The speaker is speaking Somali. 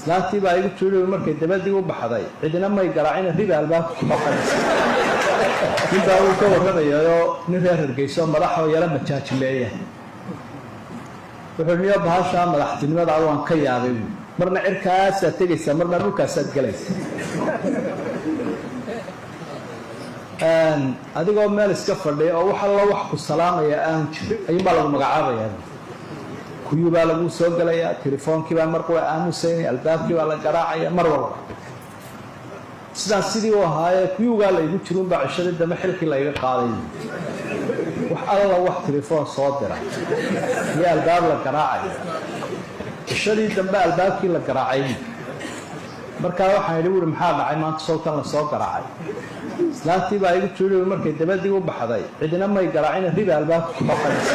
islaantii baa igu tuuri markay dabadii u baxday cidina may garaacina riba albaabka ku baxaysa intaa uu ka warramayo nin reer Hargeysa madax oo yara majaajileeya wuxuu niyo bahasha madaxtinimada waan ka yaabay marna cirkaas aad tegaysa marna dhulkaas aad galaysa adigoo meel iska fadhiya oo waxa la wax ku salaamaya aan jirin ayuu lagu magacaabayaa kuyu baa lagu soo galaya telefoonkii baa markuu aamusay albaabkii baa la garaacaya mar walba sidaas sidii uu ahaayay kuyuga la igu jirin baa cishada dama xilkii la iga qaaday wax alla wax telefoon soo dira iyo albaab la garaacay cishadii dambe albaabkii la garaacay markaa waxaan idhi wuri maxaa dhacay maanta sawtan la soo garaacay islaantii baa igu tuuri markay dabadii u baxday cidina may garaacina riba albaabka ku baxaysa